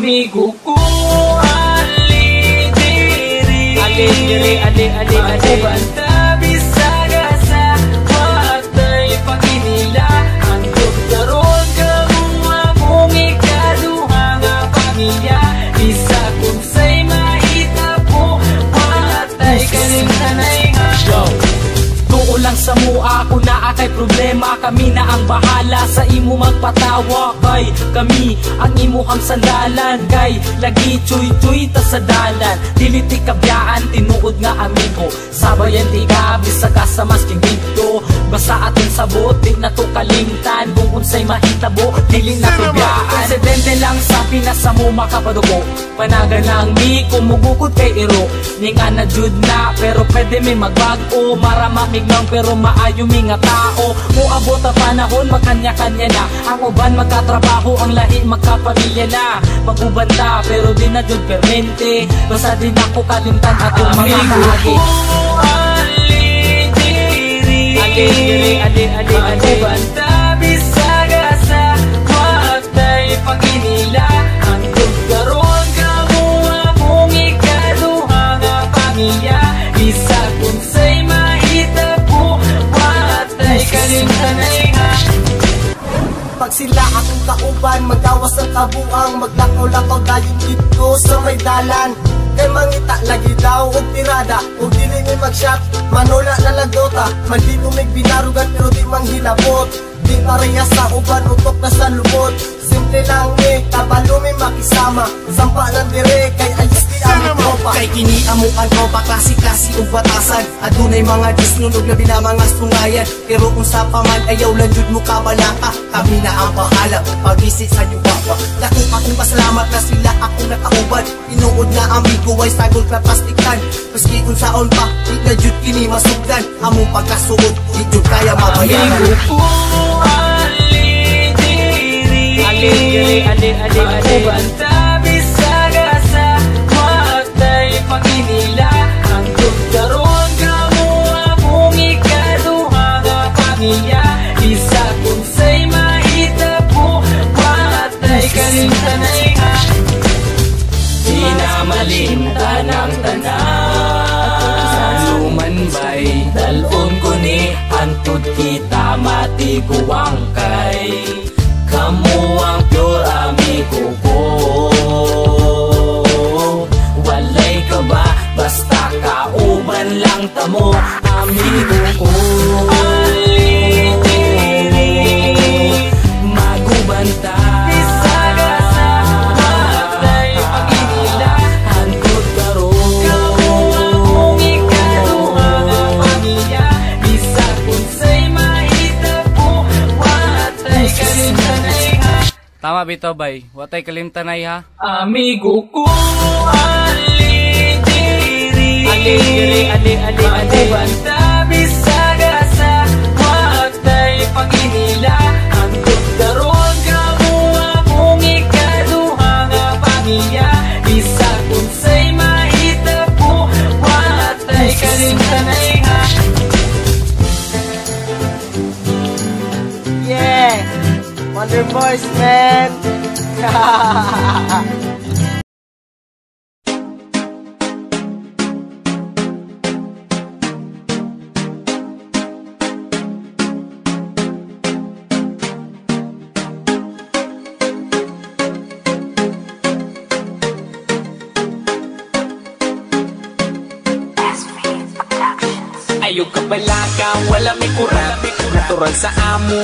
amigo ko, ali diri Magubanta bisaga sa watay paginila. Handog karon kamo akong ikaduha nga pamilya. Isa kung say mahitabo watay kalimtanay nga. Tuo lang sa mua kung naa kay problema, kami na ang bahala sa imo magpatawa. Kay kami ang imuhang sandalan, kay lagi chuy-chuy ta sa dalan. Dili ti kabyaan tinuod nga amigo, sabayan ti gabi sa kasamas king dito. Basta aton sabot di na to kalimtan, kung unsay mahitabo dili na to biyaan. Presidente lang sa Pinas sa mo makapadugo, panagan lang mi kumugukod kay iro. Ninga na jud na pero pwede mi magbago, maramamig lang pero maayo mi nga tao. Muabot ang panahon magkanya-kanya na, ang uban magkatrabaho, ang lahi magkapamilya na. Magubanda pero di na jud permente, basta din ako kalimtan atong mga kahagi. Magubanda bisaga sa watay paginila. Handog karon kamo akong ikaduha nga pamilya. Isa kung say mahitabo watay kalimtanay nga. Pag sila akong kauban, magawas ang kabuang, maglakaw-lakaw dayon dito sa may dalan. Kay mangita lagi daw og tirada, og dili ni mag-shot, manula na lagdota. Maldito may binarugan pero di manghilabot, di pareha sa uban, utok na sa lubot. Simple lang kabalo may makisama, sampa lang dire kay ayos di ang tropa. Kay kini amuan tropa, klase-klase ug batasan. Adunay mga disnunog na mga sungayan, pero kung sa paman ayaw lang jud mo kabalaka. Kami na ang bahala pag-visit sa Yuwapa. Dako akong pasalamat na sila akong nakauban, tinuod na amigo ay sagol ka plastiktan. Maski kung saon pa di na jud kini masugdan, among pagkasuod di jud kaya mabayaran. Amigo ko, Magubanta bisaga sa watay paginila. Handog karon kamo akong ikaduha nga pamilya. Isa kung say mahitabo watay kalimtanay nga. Di na malimtan ang tanan, lumanbay dalon ko ni antud kita matiguang kay. Kamu ang pure amigo ko, walay ka ba basta kauban lang tamo amigo ko. Magubanta bisaga sa watay paginila. Handog karon kamo akong ikaduha nga pamilya. Isa kung say mahitabo watay kalimtanay. Tama bitaw bay, watay kalimtanay ha. Amigo ko, ali diri Magubanta bisaga sa watay paginila. Handog karon kamo akong ikaduha nga pamilya. Isa kung say mahitabo watay kalimtanay nga. Yeah, Wonder Boys, man. Ayaw ka balaka, wala may kurap, natural sa amo.